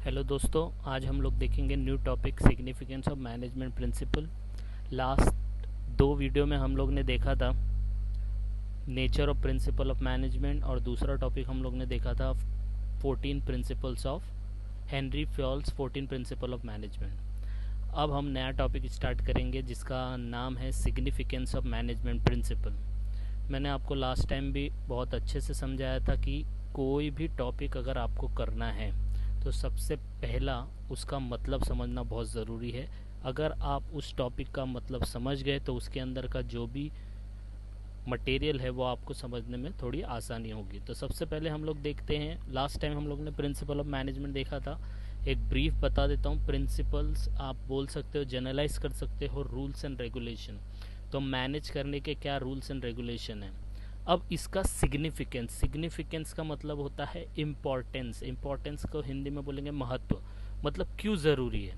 Hello दोस्तों, आज हम लोग देखेंगे new topic significance of management principle. Last दो वीडियो में हम लोग ने देखा था nature of principle of management और दूसरा टॉपिक हम लोग ने देखा था 14 principles of Henry Fayol's 14 principle of management. अब हम नया टॉपिक स्टार्ट करेंगे जिसका नाम है सिग्निफिकेंस ऑफ मैनेजमेंट प्रिंसिपल। मैंने आपको लास्ट टाइम भी बहुत अच्छे से समझाया था कि कोई भी टॉपिक अगर आपको करना है तो सबसे पहला उसका मतलब समझना बहुत ज़रूरी है। अगर आप उस टॉपिक का मतलब समझ गए तो उसके अंदर का जो भी मटेरियल है वो आपको समझने में थोड़ी आसानी होगी। तो सबसे पहले हम लोग देखते हैं, लास्ट टाइम हम लोग ने प्रिंसिपल ऑफ मैनेजमेंट देखा था। एक ब्रीफ बता देता हूँ। प्रिंसिपल्स आप बोल सकते हो, जनरलाइज कर सकते हो, रूल्स एंड रेगुलेशन। तो मैनेज करने के क्या रूल्स एंड रेगुलेशन है। अब इसका सिग्निफिकेंस, सिग्निफिकेंस का मतलब होता है इम्पोर्टेंस। इम्पोर्टेंस को हिंदी में बोलेंगे महत्व, मतलब क्यों ज़रूरी है,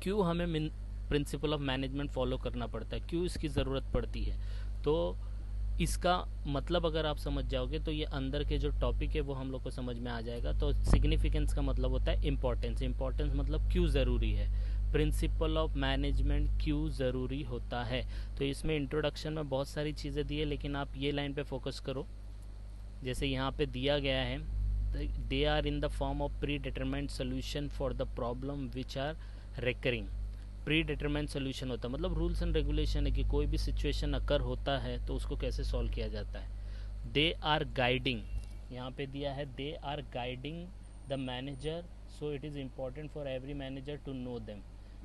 क्यों हमें प्रिंसिपल ऑफ मैनेजमेंट फॉलो करना पड़ता है, क्यों इसकी ज़रूरत पड़ती है। तो इसका मतलब अगर आप समझ जाओगे तो ये अंदर के जो टॉपिक है वो हम लोग को समझ में आ जाएगा। तो सिग्निफिकेंस का मतलब होता है इम्पोर्टेंस। इम्पोर्टेंस मतलब क्यों ज़रूरी है, प्रिंसिपल ऑफ मैनेजमेंट क्यों ज़रूरी होता है। तो इसमें इंट्रोडक्शन में बहुत सारी चीज़ें दी है, लेकिन आप ये लाइन पे फोकस करो। जैसे यहाँ पे दिया गया है, they are in the form of predetermined solution for the problem which are recurring. Predetermined solution होता है मतलब रूल्स एंड रेगुलेशन है कि कोई भी सिचुएशन अकर होता है तो उसको कैसे सॉल्व किया जाता है। दे आर गाइडिंग, यहाँ पे दिया है they are guiding the manager, so it is important for every manager to know them.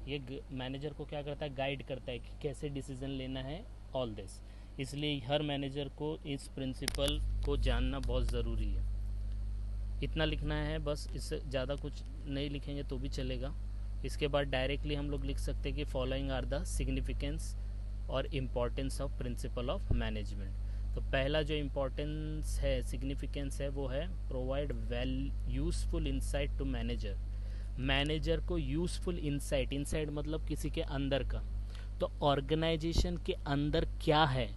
ये मैनेजर को क्या करता है, गाइड करता है कि कैसे डिसीजन लेना है, ऑल दिस। इसलिए हर मैनेजर को इस प्रिंसिपल को जानना बहुत ज़रूरी है। इतना लिखना है बस, इससे ज़्यादा कुछ नहीं लिखेंगे तो भी चलेगा। इसके बाद डायरेक्टली हम लोग लिख सकते हैं कि फॉलोइंग आर द सिग्निफिकेंस और importance of principle of management. तो पहला जो इम्पॉर्टेंस है, सिग्निफिकेंस है, वो है provide well useful insight to manager. Manager को यूज़फुल इंसाइट, इंसाइट मतलब किसी के अंदर का, तो ऑर्गेनाइजेशन के अंदर क्या है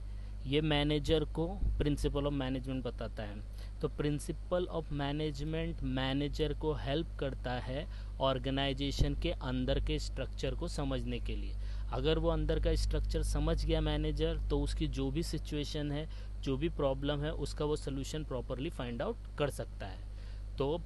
ये मैनेजर को प्रिंसिपल ऑफ मैनेजमेंट बताता है। तो प्रिंसिपल ऑफ मैनेजमेंट मैनेजर को हेल्प करता है ऑर्गेनाइजेशन के अंदर के स्ट्रक्चर को समझने के लिए। अगर वो अंदर का स्ट्रक्चर समझ गया मैनेजर, तो उसकी जो भी सिचुएशन है, जो भी प्रॉब्लम है, उसका वो सोल्यूशन प्रॉपरली फाइंड आउट कर सकता है। तो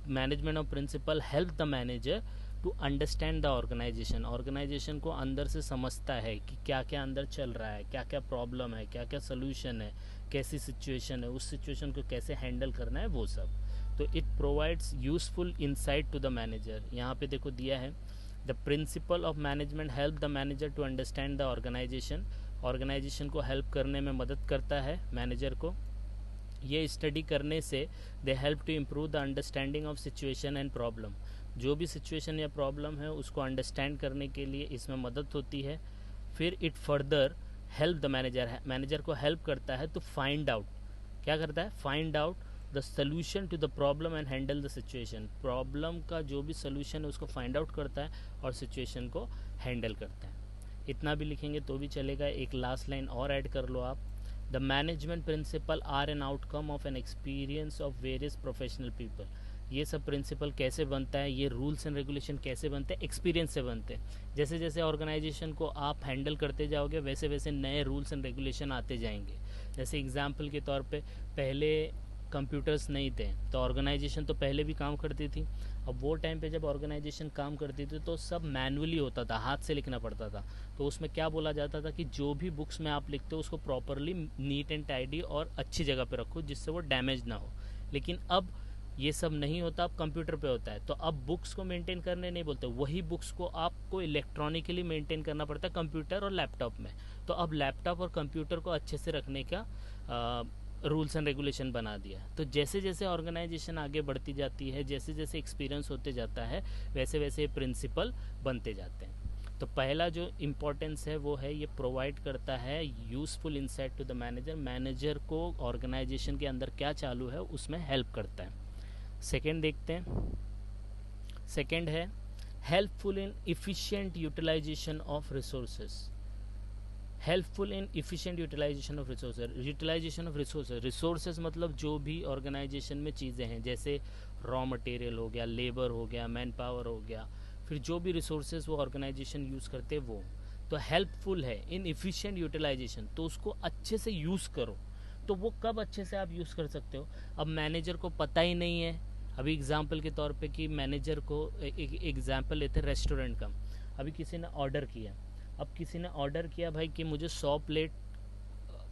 management of principle help the manager to understand the organisation. Organisation को अंदर से समझता है कि क्या क्या अंदर चल रहा है, क्या क्या प्रॉब्लम है, क्या क्या सोल्यूशन है, कैसी सिचुएशन है, उस सिचुएशन को कैसे हैंडल करना है, वो सब। तो it provides useful insight to the manager. यहाँ पे देखो दिया है the principle of management help the manager to understand the organisation. Organisation को हेल्प करने में मदद करता है मैनेजर को। ये स्टडी करने से they help to improve the understanding of situation and problem. जो भी सिचुएशन या प्रॉब्लम है उसको अंडरस्टैंड करने के लिए इसमें मदद होती है। फिर it further help the manager, manager को हेल्प करता है तो फाइंड आउट, क्या करता है, find out the solution to the problem and handle the situation. Problem का जो भी सोल्यूशन है उसको फाइंड आउट करता है और सिचुएशन को हैंडल करता है। इतना भी लिखेंगे तो भी चलेगा। एक लास्ट लाइन और ऐड कर लो आप, the management principle are an outcome of an experience of various professional people. ये सब प्रिंसिपल कैसे बनता है, ये रूल्स एंड रेगुलेशन कैसे बनते हैं, एक्सपीरियंस से बनते हैं। जैसे जैसे ऑर्गेनाइजेशन को आप हैंडल करते जाओगे वैसे वैसे नए रूल्स एंड रेगुलेशन आते जाएंगे। जैसे एग्जांपल के तौर पे पहले कंप्यूटर्स नहीं थे तो ऑर्गेनाइजेशन तो पहले भी काम करती थी। अब वो टाइम पे जब ऑर्गेनाइजेशन काम करती थी तो सब मैनुअली होता था, हाथ से लिखना पड़ता था। तो उसमें क्या बोला जाता था कि जो भी बुक्स में आप लिखते हो उसको प्रॉपरली नीट एंड टाइडी और अच्छी जगह पे रखो जिससे वो डैमेज ना हो। लेकिन अब ये सब नहीं होता, अब कंप्यूटर पे होता है। तो अब बुक्स को मेंटेन करने नहीं बोलते, वही बुक्स को आपको इलेक्ट्रॉनिकली मेंटेन करना पड़ता है कंप्यूटर और लैपटॉप में। तो अब लैपटॉप और कंप्यूटर को अच्छे से रखने का रूल्स एंड रेगुलेशन बना दिया। तो जैसे जैसे ऑर्गेनाइजेशन आगे बढ़ती जाती है, जैसे जैसे एक्सपीरियंस होते जाता है, वैसे वैसे प्रिंसिपल बनते जाते हैं। तो पहला जो इम्पोर्टेंस है वो है ये प्रोवाइड करता है useful insight to the manager. Manager को ऑर्गेनाइजेशन के अंदर क्या चालू है उसमें हेल्प करता है। सेकेंड देखते हैं, सेकेंड है helpful in efficient utilization of resources. Helpful in efficient utilization of resources. Utilization of resources मतलब जो भी ऑर्गेनाइजेशन में चीज़ें हैं, जैसे रॉ मटेरियल हो गया, लेबर हो गया, मैन पावर हो गया, फिर जो भी रिसोर्सेज वो ऑर्गेनाइजेशन यूज़ करते हैं वो, तो हेल्पफुल है इन इफ़िशिएंट यूटिलाइजेशन, तो उसको अच्छे से यूज़ करो। तो वो कब अच्छे से आप यूज़ कर सकते हो? अब मैनेजर को पता ही नहीं है, अभी एग्जांपल के तौर पे कि मैनेजर को एक एग्जांपल लेते हैं रेस्टोरेंट का। अभी किसी ने ऑर्डर किया, अब किसी ने ऑर्डर किया भाई कि मुझे 100 प्लेट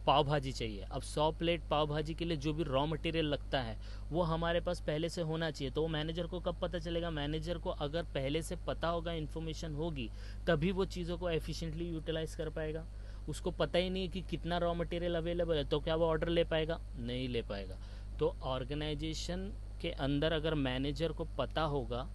पाव भाजी चाहिए। अब 100 प्लेट पाव भाजी के लिए जो भी रॉ मटेरियल लगता है वो हमारे पास पहले से होना चाहिए। तो वो मैनेजर को कब पता चलेगा? मैनेजर को अगर पहले से पता होगा, इन्फॉर्मेशन होगी, तभी वो चीज़ों को एफिशिएंटली यूटिलाइज कर पाएगा। उसको पता ही नहीं है कि कितना रॉ मटेरियल अवेलेबल है, तो क्या वो ऑर्डर ले पाएगा? नहीं ले पाएगा। तो ऑर्गेनाइजेशन के अंदर अगर मैनेजर को पता होगा,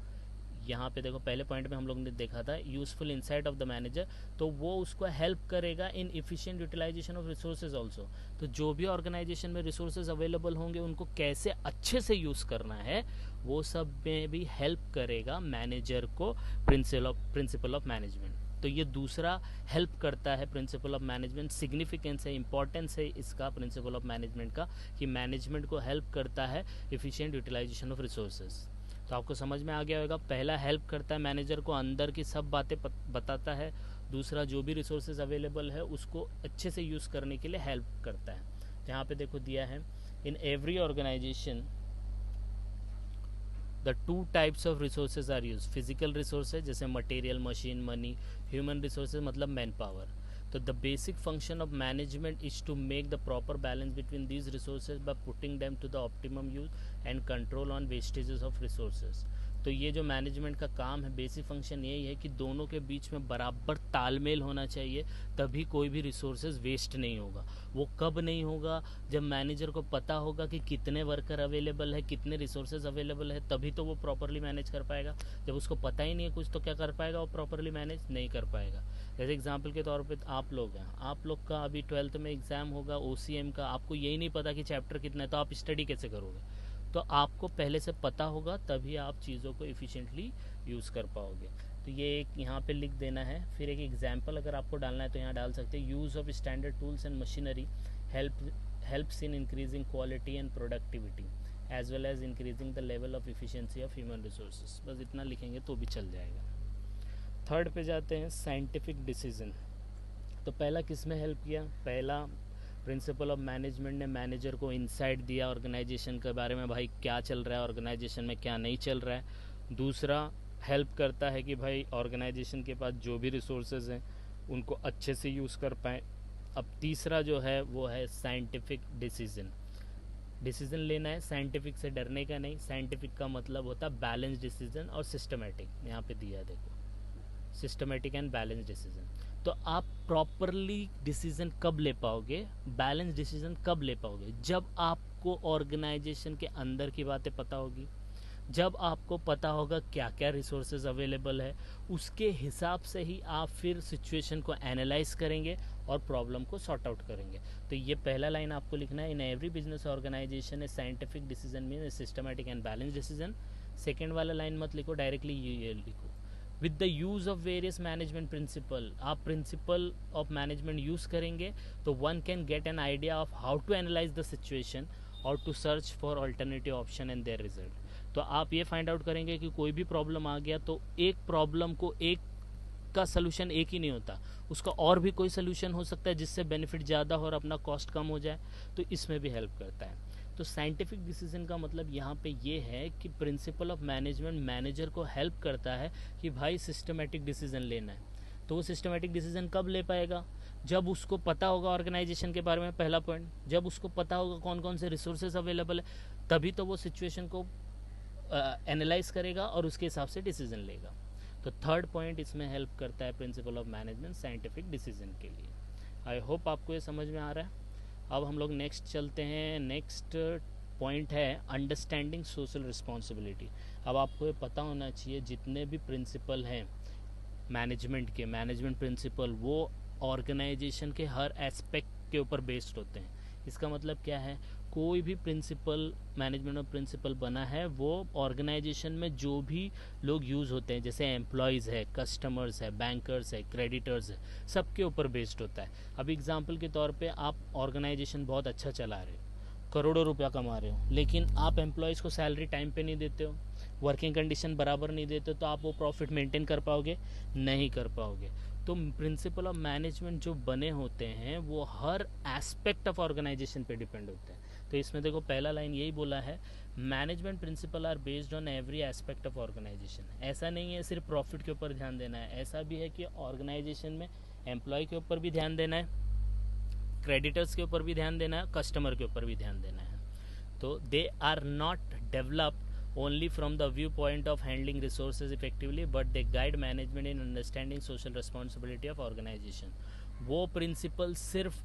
यहाँ पे देखो पहले पॉइंट में हम लोग ने देखा था useful insight of the manager, तो वो उसको हेल्प करेगा in efficient utilization of resources also. तो जो भी ऑर्गेनाइजेशन में रिसोर्सेज अवेलेबल होंगे उनको कैसे अच्छे से यूज़ करना है वो सब में भी हेल्प करेगा मैनेजर को प्रिंसिपल ऑफ मैनेजमेंट। तो ये दूसरा हेल्प करता है प्रिंसिपल ऑफ मैनेजमेंट। सिग्निफिकेंस है, इंपॉर्टेंस है इसका प्रिंसिपल ऑफ मैनेजमेंट का, कि मैनेजमेंट को हेल्प करता है इफिशिएंट यूटिलाइजेशन ऑफ रिसोर्सेज। तो आपको समझ में आ गया होगा, पहला हेल्प करता है मैनेजर को, अंदर की सब बातें बताता है। दूसरा जो भी रिसोर्सेज अवेलेबल है उसको अच्छे से यूज़ करने के लिए हेल्प करता है। तो यहाँ पे देखो दिया है, in every organization the 2 types of resources are use. Physical resources जैसे material, machine, money. Human resources मतलब मैन पावर। तो the basic function of management is to make the proper balance between these resources by putting them to the optimum use and control on wastages of resources. तो ये जो management का काम है, basic function यही है कि दोनों के बीच में बराबर तालमेल होना चाहिए, तभी कोई भी रिसोर्सेज वेस्ट नहीं होगा। वो कब नहीं होगा? जब मैनेजर को पता होगा कि कितने वर्कर अवेलेबल है, कितने रिसोर्सेज अवेलेबल है, तभी तो वो प्रॉपरली मैनेज कर पाएगा। जब उसको पता ही नहीं है कुछ, तो क्या कर पाएगा? वो प्रॉपरली मैनेज नहीं कर पाएगा। जैसे एग्जाम्पल के तौर पे आप लोग हैं, आप लोग का अभी 12th में एग्ज़ाम होगा OCM का, आपको यही नहीं पता कि चैप्टर कितना है, तो आप स्टडी कैसे करोगे? तो आपको पहले से पता होगा, तभी आप चीज़ों को एफिशिएंटली यूज़ कर पाओगे। तो ये एक यहाँ पे लिख देना है। फिर एक एग्जाम्पल अगर आपको डालना है तो यहाँ डाल सकते हैं, use of standard tools and machinery helps in increasing quality and productivity as well as increasing the level of efficiency of human resources. बस इतना लिखेंगे तो भी चल जाएगा। थर्ड पे जाते हैं, साइंटिफिक डिसीजन। तो पहला किस में हेल्प किया? पहला प्रिंसिपल ऑफ मैनेजमेंट ने मैनेजर को इंसाइट दिया ऑर्गेनाइजेशन के बारे में, भाई क्या चल रहा है ऑर्गेनाइजेशन में, क्या नहीं चल रहा है। दूसरा हेल्प करता है कि भाई ऑर्गेनाइजेशन के पास जो भी रिसोर्सेज हैं उनको अच्छे से यूज़ कर पाएँ। अब तीसरा जो है वो है साइंटिफिक डिसीजन लेना है, साइंटिफिक से डरने का नहीं। साइंटिफिक का मतलब होता है बैलेंस डिसीजन और सिस्टमेटिक। यहाँ पे दिया है देखो, सिस्टमेटिक एंड बैलेंस डिसीजन। तो आप प्रॉपरली डिसीजन कब ले पाओगे, बैलेंस डिसीजन कब ले पाओगे? जब आपको ऑर्गेनाइजेशन के अंदर की बातें पता होगी, जब आपको पता होगा क्या क्या रिसोर्सेज अवेलेबल है, उसके हिसाब से ही आप फिर सिचुएशन को एनालाइज करेंगे और प्रॉब्लम को सॉर्ट आउट करेंगे। तो ये पहला लाइन आपको लिखना है, in every business organization a scientific decision mean systematic and balance decision. Second वाला लाइन मत लिखो, डायरेक्टली ये लिखो, with the use of various management principle. आप प्रिंसिपल ऑफ मैनेजमेंट यूज़ करेंगे तो one can get an idea of how to analyze the situation और to search for alternative option and their result. तो आप ये find out करेंगे कि कोई भी प्रॉब्लम आ गया तो एक प्रॉब्लम को एक का सलूशन एक ही नहीं होता, उसका और भी कोई सलूशन हो सकता है जिससे बेनिफिट ज़्यादा हो और अपना कॉस्ट कम हो जाए। तो इसमें भी हेल्प करता है। तो साइंटिफिक डिसीजन का मतलब यहाँ पे ये है कि प्रिंसिपल ऑफ मैनेजमेंट मैनेजर को हेल्प करता है कि भाई सिस्टमेटिक डिसीजन लेना है। तो वो सिस्टमेटिक डिसीजन कब ले पाएगा? जब उसको पता होगा ऑर्गेनाइजेशन के बारे में, पहला पॉइंट। जब उसको पता होगा कौन कौन से रिसोर्सेज अवेलेबल है, तभी तो वो सिचुएशन को एनालाइज करेगा और उसके हिसाब से डिसीजन लेगा। तो थर्ड पॉइंट इसमें हेल्प करता है principle of management scientific decision के लिए। आई होप आपको ये समझ में आ रहा है। अब हम लोग नेक्स्ट चलते हैं। नेक्स्ट पॉइंट है अंडरस्टैंडिंग सोशल रिस्पॉन्सिबिलिटी। अब आपको ये पता होना चाहिए जितने भी प्रिंसिपल हैं मैनेजमेंट के, मैनेजमेंट प्रिंसिपल, वो ऑर्गेनाइजेशन के हर एस्पेक्ट के ऊपर बेस्ड होते हैं। इसका मतलब क्या है, कोई भी प्रिंसिपल, मैनेजमेंट ऑफ प्रिंसिपल बना है वो ऑर्गेनाइजेशन में जो भी लोग यूज़ होते हैं, जैसे एम्प्लॉयज़ है, कस्टमर्स है, बैंकर्स है, क्रेडिटर्स है, सबके ऊपर बेस्ड होता है। अब एग्जांपल के तौर पे आप ऑर्गेनाइजेशन बहुत अच्छा चला रहे हो, करोड़ों रुपया कमा रहे हो, लेकिन आप एम्प्लॉयज़ को सैलरी टाइम पे नहीं देते हो, वर्किंग कंडीशन बराबर नहीं देते हो, तो आप वो प्रॉफिट मेंटेन कर पाओगे? नहीं कर पाओगे। तो प्रिंसिपल ऑफ मैनेजमेंट जो बने होते हैं वो हर एस्पेक्ट ऑफ ऑर्गेनाइजेशन पे डिपेंड होते हैं। तो इसमें देखो पहला लाइन यही बोला है, management principle are based on every aspect of organisation. ऐसा नहीं है सिर्फ प्रॉफिट के ऊपर ध्यान देना है, ऐसा भी है कि ऑर्गेनाइजेशन में एम्प्लॉय के ऊपर भी ध्यान देना है, क्रेडिटर्स के ऊपर भी ध्यान देना है, कस्टमर के ऊपर भी ध्यान देना है। तो they are not developed only from the viewpoint of handling resources effectively, but they guide management in understanding social responsibility of organization. वो प्रिंसिपल सिर्फ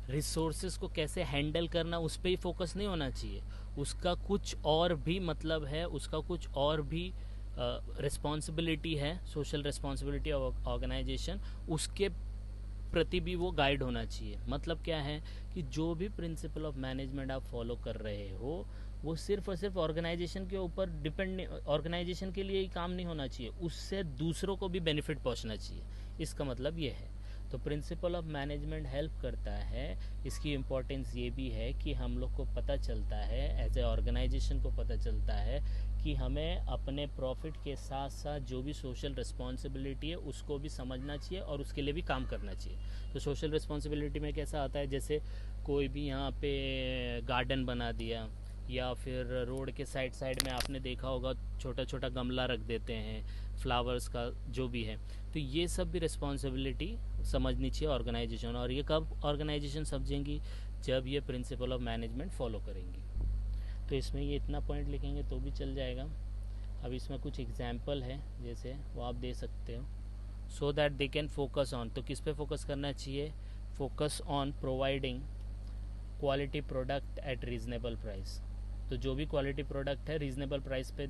रिसोर्सेज को कैसे हैंडल करना उस पर ही फोकस नहीं होना चाहिए, उसका कुछ और भी मतलब है, उसका कुछ और भी रिस्पॉन्सिबिलिटी है, सोशल रिस्पॉन्सिबिलिटी ऑफ ऑर्गेनाइजेशन, उसके प्रति भी वो गाइड होना चाहिए। मतलब क्या है कि जो भी प्रिंसिपल ऑफ मैनेजमेंट आप फॉलो कर रहे हो वो सिर्फ और सिर्फ ऑर्गेनाइजेशन के ऊपर डिपेंड, ऑर्गेनाइजेशन के लिए ही काम नहीं होना चाहिए, उससे दूसरों को भी बेनिफिट पहुंचना चाहिए। इसका मतलब ये है। तो प्रिंसिपल ऑफ मैनेजमेंट हेल्प करता है। इसकी इम्पोर्टेंस ये भी है कि हम लोग को पता चलता है, एज ए ऑर्गेनाइजेशन को पता चलता है कि हमें अपने प्रॉफिट के साथ साथ जो भी सोशल रिस्पॉन्सिबिलिटी है उसको भी समझना चाहिए और उसके लिए भी काम करना चाहिए। तो सोशल रिस्पॉन्सिबिलिटी में कैसा आता है, जैसे कोई भी यहाँ पे गार्डन बना दिया, या फिर रोड के साइड में आपने देखा होगा छोटा छोटा गमला रख देते हैं फ्लावर्स का, जो भी है। तो ये सब भी रिस्पॉन्सिबिलिटी समझनी चाहिए ऑर्गेनाइजेशन। और ये कब ऑर्गेनाइजेशन समझेंगी, जब ये प्रिंसिपल ऑफ मैनेजमेंट फॉलो करेंगी। तो इसमें ये इतना पॉइंट लिखेंगे तो भी चल जाएगा। अब इसमें कुछ एग्जाम्पल है जैसे वो आप दे सकते हो, so that they can focus on. तो किस पे फोकस करना चाहिए, focus on providing quality product at reasonable price. तो जो भी क्वालिटी प्रोडक्ट है रीजनेबल प्राइस पे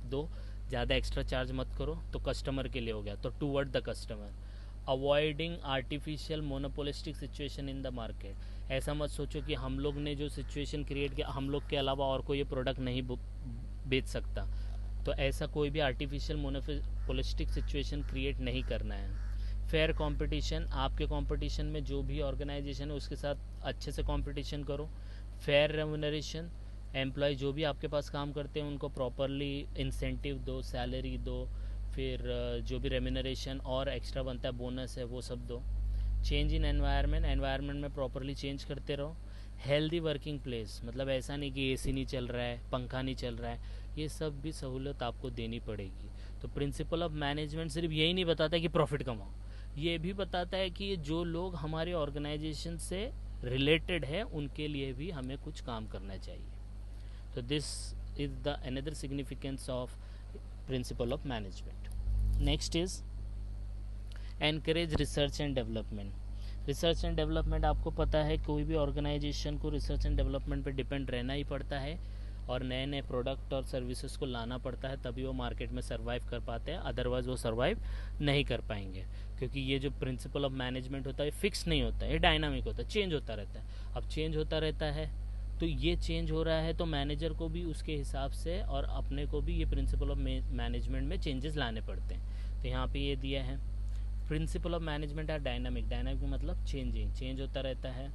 दो, ज़्यादा एक्स्ट्रा चार्ज मत करो। तो कस्टमर के लिए हो गया, तो toward the customer. Avoiding artificial monopolistic situation in the market. ऐसा मत सोचो कि हम लोग ने जो सिचुएशन क्रिएट किया, हम लोग के अलावा और कोई ये प्रोडक्ट नहीं बेच सकता। तो ऐसा कोई भी आर्टिफिशियल मोनोपोलिस्टिक सिचुएशन क्रिएट नहीं करना है। फेयर कंपटीशन, आपके कंपटीशन में जो भी ऑर्गेनाइजेशन है उसके साथ अच्छे से कंपटीशन करो। फेयर रेम्यूनरेशन, एम्प्लॉय जो भी आपके पास काम करते हैं उनको प्रॉपरली इंसेंटिव दो, सैलरी दो, फिर जो भी रेम्यूनरेशन और एक्स्ट्रा बनता है, बोनस है, वो सब दो। चेंज इन एनवायरनमेंट, एनवायरनमेंट में प्रॉपरली चेंज करते रहो। हेल्दी वर्किंग प्लेस, मतलब ऐसा नहीं कि एसी नहीं चल रहा है, पंखा नहीं चल रहा है, ये सब भी सहूलत आपको देनी पड़ेगी। तो प्रिंसिपल ऑफ मैनेजमेंट सिर्फ यही नहीं बताता कि प्रॉफिट कमाओ, ये भी बताता है कि जो लोग हमारे ऑर्गेनाइजेशन से रिलेटेड है उनके लिए भी हमें कुछ काम करना चाहिए। तो this is the another significance of principle of management. Next is encourage research and development. Research and development, आपको पता है कोई भी ऑर्गेनाइजेशन को रिसर्च एंड डेवलपमेंट पे डिपेंड रहना ही पड़ता है और नए नए प्रोडक्ट और सर्विसेज को लाना पड़ता है, तभी वो मार्केट में सर्वाइव कर पाते हैं, अदरवाइज वो सर्वाइव नहीं कर पाएंगे। क्योंकि ये जो प्रिंसिपल ऑफ मैनेजमेंट होता है फिक्स नहीं होता है, ये डायनामिक होता है, चेंज होता रहता है। अब चेंज होता रहता है तो ये चेंज हो रहा है तो मैनेजर को भी उसके हिसाब से और अपने को भी ये प्रिंसिपल ऑफ मैनेजमेंट में चेंजेस लाने पड़ते हैं। तो यहाँ पे ये दिया है, principle of management are dynamic. Dynamic मतलब चेंजिंग, चेंज होता रहता है।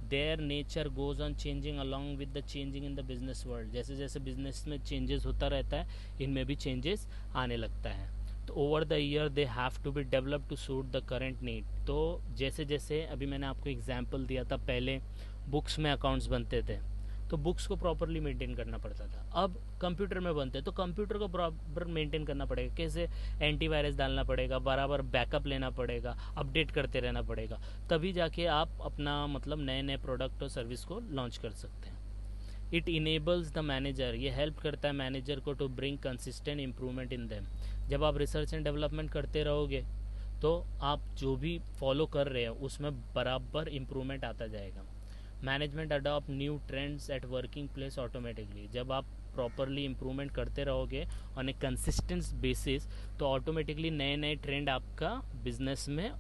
Their nature goes on changing along with the changing in the business world. जैसे जैसे बिजनेस में चेंजेस होता रहता है, इनमें भी चेंजेस आने लगता है। तो over the year they have to be develop to suit the current need. तो जैसे जैसे अभी मैंने आपको एग्जाम्पल दिया था, पहले बुक्स में अकाउंट्स बनते थे तो बुक्स को प्रॉपरली मेंटेन करना पड़ता था, अब कंप्यूटर में बनते हैं तो कंप्यूटर को प्रॉपर मेंटेन करना पड़ेगा। कैसे, एंटीवायरस डालना पड़ेगा, बराबर बैकअप लेना पड़ेगा, अपडेट करते रहना पड़ेगा, तभी जाके आप अपना मतलब नए नए प्रोडक्ट और सर्विस को लॉन्च कर सकते हैं। इट इनेबल्स द मैनेजर, ये हेल्प करता है मैनेजर को to bring consistent improvement in them. जब आप रिसर्च एंड डेवलपमेंट करते रहोगे तो आप जो भी फॉलो कर रहे हो उसमें बराबर इम्प्रूवमेंट आता जाएगा। Management adopt new trends at working place automatically. जब आप प्रॉपरली इम्प्रूवमेंट करते रहोगे ऑन ए कंसिस्टेंट बेसिस तो ऑटोमेटिकली नए नए ट्रेंड आपका बिजनेस में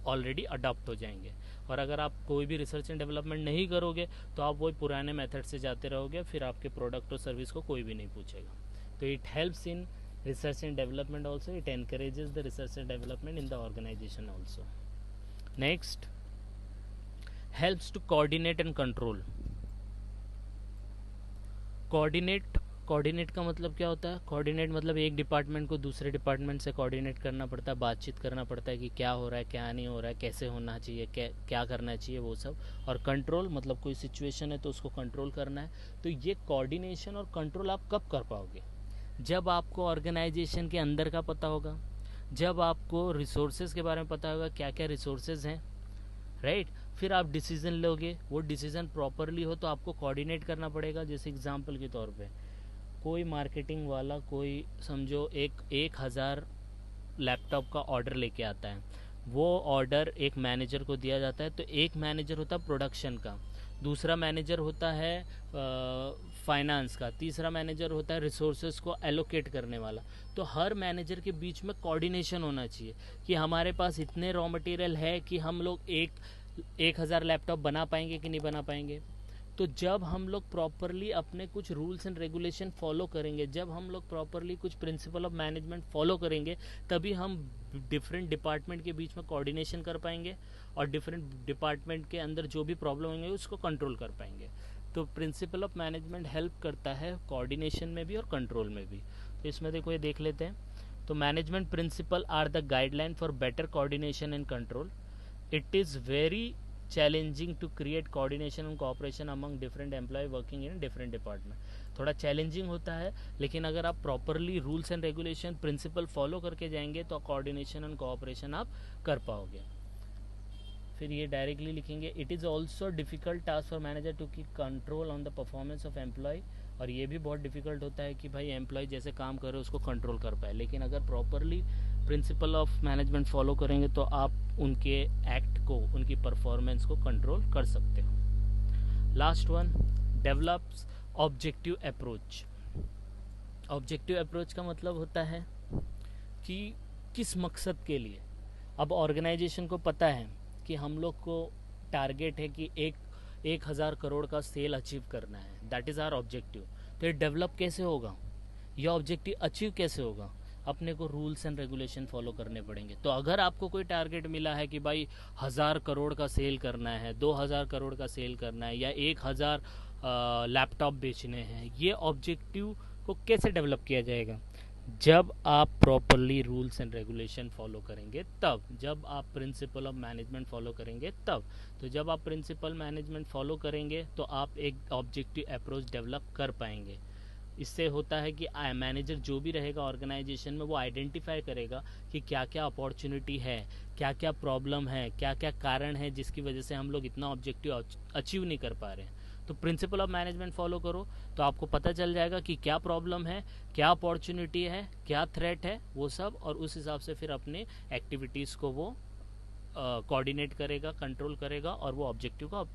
ऑलरेडी अडॉप्ट हो जाएंगे। और अगर आप कोई भी रिसर्च एंड डेवलपमेंट नहीं करोगे तो आप वही पुराने मेथड से जाते रहोगे, फिर आपके प्रोडक्ट और सर्विस को कोई भी नहीं पूछेगा. तो it helps in research and development also. It encourages the research and development in the organization also. Next, helps to coordinate and control. Coordinate का मतलब क्या होता है? कोऑर्डिनेट मतलब एक डिपार्टमेंट को दूसरे डिपार्टमेंट से कोऑर्डिनेट करना पड़ता है, बातचीत करना पड़ता है कि क्या हो रहा है, क्या नहीं हो रहा है, कैसे होना चाहिए, क्या करना चाहिए, वो सब. और कंट्रोल मतलब कोई सिचुएशन है तो उसको कंट्रोल करना है. तो ये कोऑर्डिनेशन और कंट्रोल आप कब कर पाओगे? जब आपको ऑर्गेनाइजेशन के अंदर का पता होगा, जब आपको रिसोर्सेज के बारे में पता होगा क्या क्या रिसोर्सेज हैं, राइट. फिर आप डिसीजन लोगे, वो डिसीजन प्रॉपरली हो तो आपको कोऑर्डिनेट करना पड़ेगा. जैसे एग्जांपल के तौर पे कोई मार्केटिंग वाला कोई समझो 1000 लैपटॉप का ऑर्डर लेके आता है. वो ऑर्डर एक मैनेजर को दिया जाता है. तो एक मैनेजर होता है प्रोडक्शन का, दूसरा मैनेजर होता है फाइनेंस का, तीसरा मैनेजर होता है रिसोर्सेज को एलोकेट करने वाला. तो हर मैनेजर के बीच में कोऑर्डिनेशन होना चाहिए कि हमारे पास इतने रॉ मटेरियल है कि हम लोग 1000 लैपटॉप बना पाएंगे कि नहीं बना पाएंगे. तो जब हम लोग प्रॉपरली अपने कुछ रूल्स एंड रेगुलेशन फॉलो करेंगे, जब हम लोग प्रॉपरली कुछ प्रिंसिपल ऑफ मैनेजमेंट फॉलो करेंगे, तभी हम डिफरेंट डिपार्टमेंट के बीच में कोऑर्डिनेशन कर पाएंगे और डिफरेंट डिपार्टमेंट के अंदर जो भी प्रॉब्लम होंगे उसको कंट्रोल कर पाएंगे. तो प्रिंसिपल ऑफ मैनेजमेंट हेल्प करता है कोऑर्डिनेशन में भी और कंट्रोल में भी. तो इसमें देखो ये देख लेते हैं. तो management principle are the guideline for better coordination and control. It is very challenging to create coordination and cooperation among different employee working in different department. थोड़ा चैलेंजिंग होता है, लेकिन अगर आप properly rules and regulation principle follow करके जाएंगे तो coordination and cooperation आप कर पाओगे. फिर ये डायरेक्टली लिखेंगे, it is also difficult task for manager to keep control on the performance of employ. और ये भी बहुत डिफिकल्ट होता है कि भाई एम्प्लॉय जैसे काम करे उसको कंट्रोल कर पाए. लेकिन अगर properly principal of management follow करेंगे तो आप उनके एक्ट को, उनकी परफॉर्मेंस को कंट्रोल कर सकते हो. Last one, develops objective approach. Objective approach का मतलब होता है कि किस मकसद के लिए. अब ऑर्गेनाइजेशन को पता है कि हम लोग को टारगेट है कि 1000 करोड़ का सेल अचीव करना है, दैट इज़ आवर ऑब्जेक्टिव. तो ये डेवलप कैसे होगा, यह ऑब्जेक्टिव अचीव कैसे होगा? अपने को रूल्स एंड रेगुलेशन फॉलो करने पड़ेंगे. तो अगर आपको कोई टारगेट मिला है कि भाई 1000 करोड़ का सेल करना है, 2000 करोड़ का सेल करना है, या 1000 लैपटॉप बेचने हैं, ये ऑब्जेक्टिव को कैसे डेवलप किया जाएगा? जब आप properly rules and regulation follow करेंगे तब, जब आप प्रिंसिपल ऑफ मैनेजमेंट फॉलो करेंगे तब. तो जब आप प्रिंसिपल मैनेजमेंट फॉलो करेंगे तो आप एक ऑब्जेक्टिव अप्रोच डेवलप कर पाएंगे. इससे होता है कि मैनेजर जो भी रहेगा ऑर्गेनाइजेशन में वो आइडेंटिफाई करेगा कि क्या क्या अपॉर्चुनिटी है, क्या क्या प्रॉब्लम है, क्या क्या कारण है जिसकी वजह से हम लोग इतना ऑब्जेक्टिव अचीव नहीं कर पा रहे हैं. तो प्रिंसिपल ऑफ मैनेजमेंट फॉलो करो तो आपको पता चल जाएगा कि क्या प्रॉब्लम है, क्या अपॉर्चुनिटी है, क्या थ्रेट है, वो सब. और उस हिसाब से फिर अपने एक्टिविटीज़ को वो कोऑर्डिनेट करेगा, कंट्रोल करेगा और वो ऑब्जेक्टिव को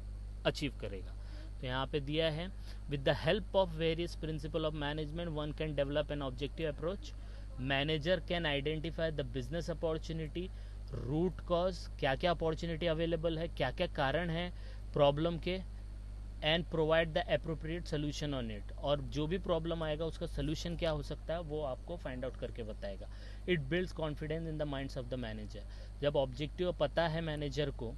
अचीव करेगा. तो यहाँ पे दिया है, with the help of various principle of management one can develop an objective approach. Manager can identify the business opportunity, root cause, क्या क्या अपॉर्चुनिटी अवेलेबल है, क्या क्या कारण है प्रॉब्लम के, and provide the appropriate solution on it. और जो भी प्रॉब्लम आएगा उसका सोल्यूशन क्या हो सकता है वो आपको फाइंड आउट करके बताएगा. It builds confidence in the minds of the manager. जब ऑब्जेक्टिव पता है मैनेजर को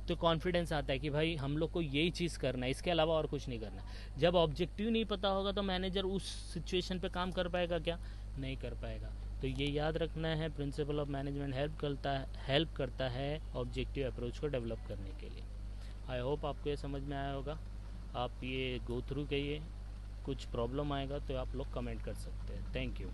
तो कॉन्फिडेंस आता है कि भाई हम लोग को यही चीज़ करना है, इसके अलावा और कुछ नहीं करना. जब ऑब्जेक्टिव नहीं पता होगा तो मैनेजर उस सिचुएशन पे काम कर पाएगा क्या? नहीं कर पाएगा. तो ये याद रखना है, प्रिंसिपल ऑफ मैनेजमेंट हेल्प करता है ऑब्जेक्टिव अप्रोच को डेवलप करने के लिए. आई होप आपको ये समझ में आया होगा. आप ये गो थ्रू करिए, कुछ प्रॉब्लम आएगा तो आप लोग कमेंट कर सकते हैं. Thank you.